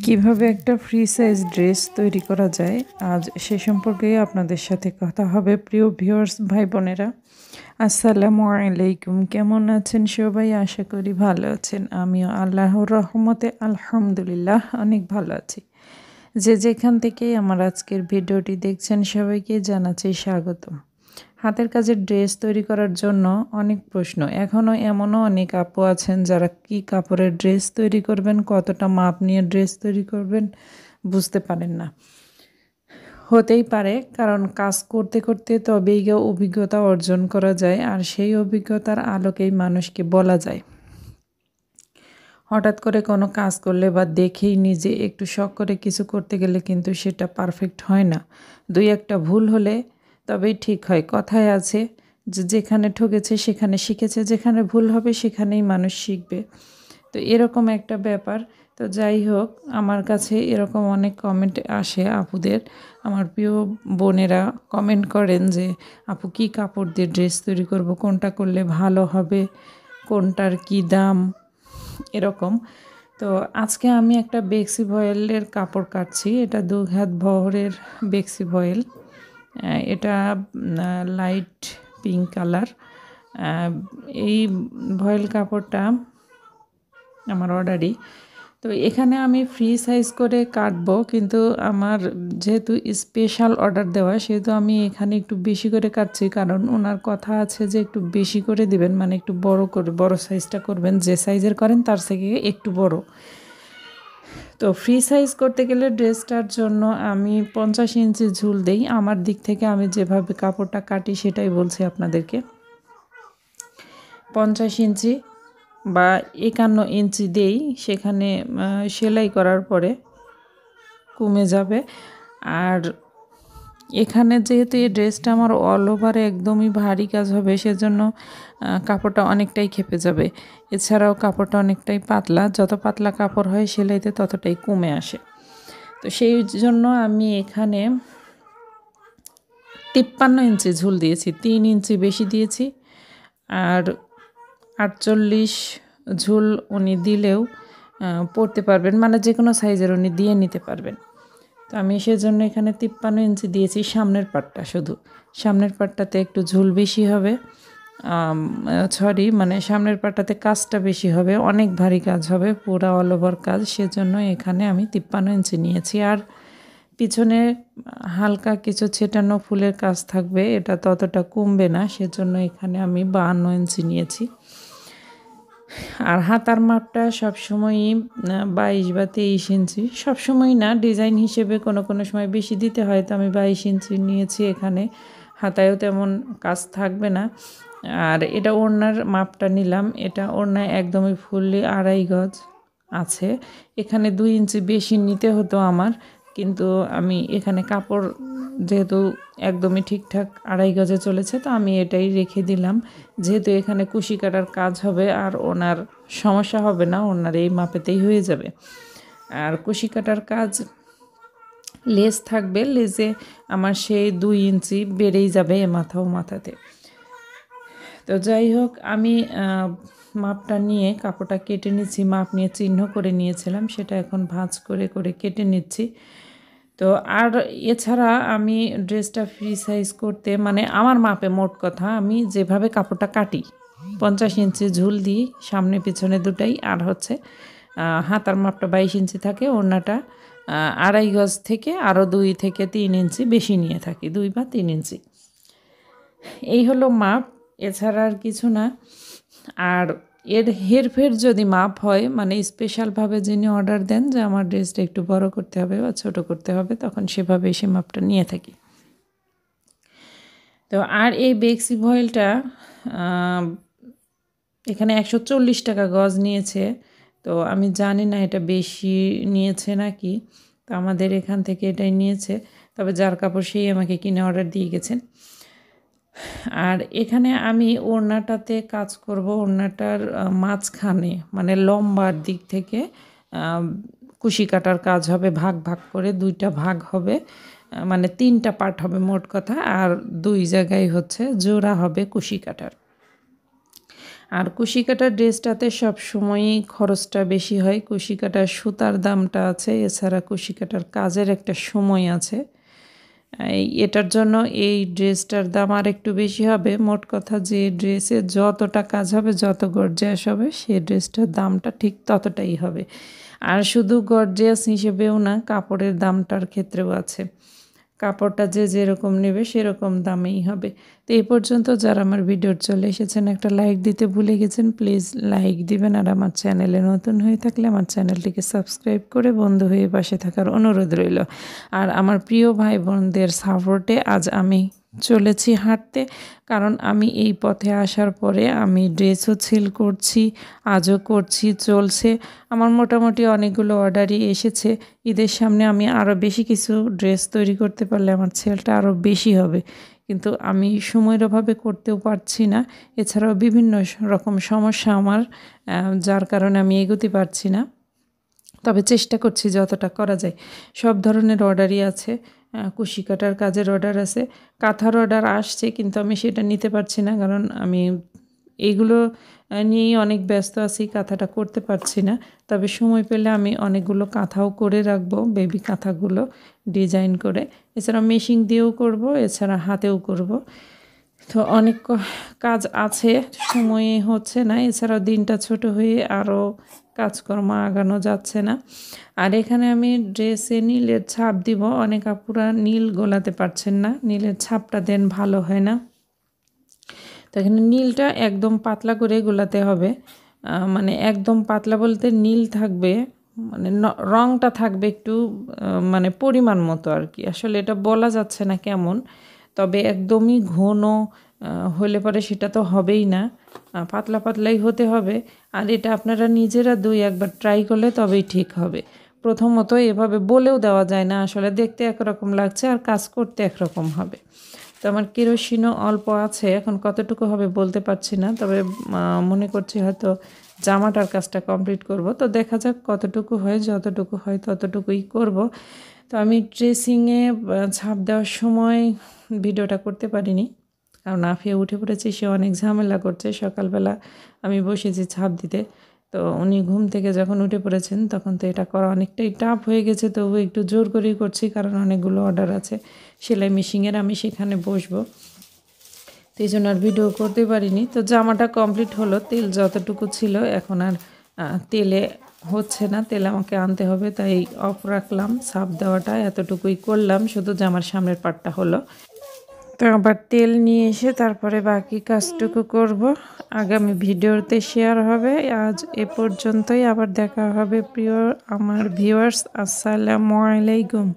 কিভাবে একটা free size dress তৈরি করা যায় আজ সে সম্পর্কে আপনাদের সাথে কথা হবে। প্রিয় ভিউয়ার্স ভাই বোনেরা, আসসালামু আলাইকুম। কেমন আছেন সবাই? আশা করি ভালো আছেন। আমিও আল্লাহর রহমতে আলহামদুলিল্লাহ অনেক ভালো আছি। যে যেখান থেকেই আমার আজকের ভিডিওটি দেখছেন সবাইকে জানাচ্ছি স্বাগতম। হাতের কাজের ড্রেস তৈরি করার জন্য অনেক প্রশ্ন। এখনও এমনও অনেক আপু আছেন যারা কি কাপড়ের ড্রেস তৈরি করবেন, কতটা মাপ নিয়ে ড্রেস তৈরি করবেন বুঝতে পারেন না। হতেই পারে, কারণ কাজ করতে করতে তবেই গিয়ে অভিজ্ঞতা অর্জন করা যায়, আর সেই অভিজ্ঞতার আলোকেই মানুষকে বলা যায়। হঠাৎ করে কোনো কাজ করলে বা দেখেই নিজে একটু শখ করে কিছু করতে গেলে কিন্তু সেটা পারফেক্ট হয় না। দুই একটা ভুল হলে তবেই ঠিক হয়। কথায় আছে যে যেখানে ঠকেছে সেখানে শিখেছে, যেখানে ভুল হবে সেখানেই মানুষ শিখবে। তো এরকম একটা ব্যাপার। তো যাই হোক, আমার কাছে এরকম অনেক কমেন্ট আসে আপুদের। আমার প্রিয় বোনেরা কমেন্ট করেন যে আপু কি কাপড় দিয়ে ড্রেস তৈরি করব, কোনটা করলে ভালো হবে, কোনটার কি দাম, এরকম। তো আজকে আমি একটা বেক্সি ভয়েলের কাপড় কাটছি। এটা 2 হাত বহরের বেক্সি ভয়েল। এটা লাইট পিঙ্ক কালার। এই ভয়েল কাপড়টা আমার অর্ডারই। তো এখানে আমি ফ্রি সাইজ করে কাটবো, কিন্তু আমার যেহেতু স্পেশাল অর্ডার দেওয়া সেহেতু আমি এখানে একটু বেশি করে কাটছি, কারণ ওনার কথা আছে যে একটু বেশি করে দিবেন, মানে একটু বড় করে বড় সাইজটা করবেন, যে সাইজের করেন তার থেকে একটু বড়। তো ফ্রি সাইজ করতে গেলে ড্রেসটার জন্য আমি 50 ইঞ্চি ঝুল দেই। আমার দিক থেকে আমি যেভাবে কাপড়টা কাটি সেটাই বলছি আপনাদেরকে। 50 ইঞ্চি বা 51 ইঞ্চি দেই, সেখানে সেলাই করার পরে কমে যাবে। আর এখানে যেহেতু এই ড্রেসটা আমার অল ওভারে একদমই ভারী কাজ হবে, সেজন্য কাপড়টা অনেকটাই খেপে যাবে। এছাড়াও কাপড়টা অনেকটাই পাতলা, যত পাতলা কাপড় হয় সেলাইতে ততটাই কমে আসে। তো সেই জন্য আমি এখানে 53 ইঞ্চি ঝুল দিয়েছি, 3 ইঞ্চি বেশি দিয়েছি। আর 48 ঝুল উনি দিলেও পরতে পারবেন, মানে যে কোনো সাইজের উনি দিয়ে নিতে পারবেন। তো আমি সেজন্য এখানে 53 ইঞ্চি দিয়েছি। সামনের পাটটা, শুধু সামনের পাটটাতে একটু ঝুল বেশি হবে, মানে সামনের পাটটাতে কাজটা বেশি হবে, অনেক ভারী কাজ হবে, পুরা অল ওভার কাজ। সেজন্য এখানে আমি 53 ইঞ্চি নিয়েছি। আর পিছনে হালকা কিছু ছেটানো ফুলের কাজ থাকবে, এটা ততটা কমবে না, সেজন্য এখানে আমি 52 ইঞ্চি নিয়েছি। আর হাতার মাপটা সবসময়ই 22 বা 23 ইঞ্চি, সবসময় না, ডিজাইন হিসেবে কোনো কোনো সময় বেশি দিতে হয়, তো আমি 22 ইঞ্চি নিয়েছি। এখানে হাতায়ও তেমন কাজ থাকবে না। আর এটা ওড়নার মাপটা নিলাম, এটা ওড়নায় একদমই ফুললি 2.5 গজ আছে। এখানে 2 ইঞ্চি বেশি নিতে হতো আমার, কিন্তু আমি এখানে কাপড় যেহেতু একদমই ঠিকঠাক 2.5 গজে চলেছে, তো আমি এটাই রেখে দিলাম। যেহেতু এখানে কুশি কাটার কাজ হবে আর ওনার সমস্যা হবে না, ওনার এই মাপেতেই হয়ে যাবে। আর কুশি কাটার কাজ, লেস থাকবে, লেসে আমার সেই 2 ইঞ্চি বেড়েই যাবে এ মাথা ও মাথাতে। তো যাই হোক, আমি মাপটা নিয়ে কাপড়টা কেটে নিচ্ছি, মাপ নিয়ে চিহ্ন করে নিয়েছিলাম, সেটা এখন ভাঁজ করে করে কেটে নিচ্ছি। তো আর এছাড়া আমি ড্রেসটা ফ্রি সাইজ করতে, মানে আমার মাপে, মোট কথা আমি যেভাবে কাপড়টা কাটি, 50 ইঞ্চি ঝুল দিই সামনে পিছনে দুটাই। আর হচ্ছে হাতার মাপটা 22 ইঞ্চি থাকে, ওড়নাটা 2.5 গজ থেকে আরও 2 থেকে 3 ইঞ্চি বেশি নিয়ে থাকি, 2 বা 3 ইঞ্চি। এই হলো মাপ, এছাড়া আর কিছু না। আর এর হেরফের যদি মাপ হয়, মানে স্পেশালভাবে যিনি অর্ডার দেন যে আমার ড্রেসটা একটু বড় করতে হবে বা ছোট করতে হবে, তখন সেভাবে সে মাপটা নিয়ে থাকি। তো আর এই বেক্সি ভয়েলটা এখানে 140 টাকা গজ নিয়েছে। তো আমি জানি না এটা বেশি নিয়েছে নাকি, তো আমাদের এখান থেকে এটাই নিয়েছে। তবে যার কাপড় সেই আমাকে কিনে অর্ডার দিয়ে গেছেন। আর এখানে আমি ওড়নাটাতে কাজ করব, ওড়নাটার মাঝখানে, মানে লম্বার দিক থেকে কুশি কাটার কাজ হবে, ভাগ ভাগ করে 2টা ভাগ হবে, মানে 3টা পার্ট হবে মোট কথা। আর 2 জায়গায় হচ্ছে জোড়া হবে কুশি কাটার। আর কুশি কাটার ড্রেসটাতে সবসময়ই খরচটা বেশি হয়। কুশি কাটার সুতার দামটা আছে, এছাড়া কুশি কাটার কাজের একটা সময় আছে। এটার জন্য এই ড্রেসটার দাম আর একটু বেশি হবে। মোট কথা যে ড্রেসে যতটা কাজ হবে, যত গর্জিয়াস হবে, সেই ড্রেসটার দামটা ঠিক ততটাই হবে। আর শুধু গর্জিয়াস হিসেবেও না, কাপড়ের দামটার ক্ষেত্রেও আছে। কাপড়টা যে যেরকম নেবে সেরকম দামেই হবে। তো এই পর্যন্ত যারা আমার ভিডিওর চলে এসেছেন, একটা লাইক দিতে ভুলে গেছেন, প্লিজ লাইক দিবেন। আর আমার চ্যানেলে নতুন হয়ে থাকলে আমার চ্যানেলটিকে সাবস্ক্রাইব করে বন্ধু হয়ে পাশে থাকার অনুরোধ রইল। আর আমার প্রিয় ভাই বোনদের সাপোর্টে আজ আমি চলেছি হাঁটতে, কারণ আমি এই পথে আসার পরে আমি ড্রেসও সেল করছি, আজও করছি, চলছে। আমার মোটামুটি অনেকগুলো অর্ডারই এসেছে। ঈদের সামনে আমি আরও বেশি কিছু ড্রেস তৈরি করতে পারলে আমার সেলটা আরও বেশি হবে, কিন্তু আমি সময়ের অভাবে করতেও পারছি না। এছাড়াও বিভিন্ন রকম সমস্যা আমার, যার কারণে আমি এগোতে পারছি না। তবে চেষ্টা করছি যতটা করা যায়। সব ধরনের অর্ডারই আছে। কুশি কাটার কাজের অর্ডার আছে, কাঁথার অর্ডার আসছে, কিন্তু আমি সেটা নিতে পারছি না, কারণ আমি এইগুলো নিয়েই অনেক ব্যস্ত আছি, কাঁথাটা করতে পারছি না। তবে সময় পেলে আমি অনেকগুলো কাঁথাও করে রাখবো, বেবি কাঁথাগুলো ডিজাইন করে। এছাড়া মেশিন দিয়েও করব, এছাড়া হাতেও করব। তো অনেক কাজ আছে, সময়ে হচ্ছে না। এছাড়াও দিনটা ছোট হয়ে আরও কাজকর্ম আগানো যাচ্ছে না। আর এখানে আমি ড্রেসে নীলের ছাপ দিব। অনেক আপুরা নীল গোলাতে পারছেন না, নীলের ছাপটা দেন ভালো হয় না। তো এখানে নীলটা একদম পাতলা করে গোলাতে হবে। মানে একদম পাতলা বলতে নীল থাকবে, মানে রঙটা থাকবে একটু মানে পরিমাণ মতো আর কি। আসলে এটা বলা যাচ্ছে না কেমন, তবে একদমই ঘন হলে পরে সেটা তো হবেই না, পাতলা পাতলাই হতে হবে। আর এটা আপনারা নিজেরা একবার ট্রাই করলে তবেই ঠিক হবে। প্রথমত এভাবে বলেও দেওয়া যায় না, আসলে দেখতে একরকম লাগছে আর কাজ করতে একরকম হবে। তো আমার কেরোসিনও অল্প আছে, এখন কতটুকু হবে বলতে পারছি না, তবে মনে করছি হয়তো জামাটার কাজটা কমপ্লিট করব। তো দেখা যাক কতটুকু হয়, যতটুকু হয় ততটুকুই করব। তো আমি ড্রেসিংয়ে ছাপ দেওয়ার সময় ভিডিওটা করতে পারিনি, কারণ আফিয়া উঠে পড়েছে, সে অনেক ঝামেলা করছে। সকালবেলা আমি বসেছি ছাপ দিতে, তো উনি ঘুম থেকে যখন উঠে পড়েছেন তখন তো এটা করা অনেকটাই টাফ হয়ে গেছে। তো একটু জোর করেই করছি, কারণ অনেকগুলো অর্ডার আছে সেলাই মেশিনের, আমি সেখানে বসবো। তো এই জন্য আর ভিডিও করতে পারিনি। তো জামাটা কমপ্লিট হলো, তেল যতটুকু ছিল এখন আর তেলে হচ্ছে না, তেল আমাকে আনতে হবে, তাই অফ রাখলাম। ছাপ দেওয়াটা এতটুকুই করলাম, শুধু জামার সামনের পাটটা হলো। তো আবার তেল নিয়ে এসে তারপরে বাকি কাজটুকু করব, আগামী ভিডিওতে শেয়ার হবে। আজ এ পর্যন্তই, আবার দেখা হবে প্রিয় আমার ভিউয়ার্স। আসসালামু আলাইকুম।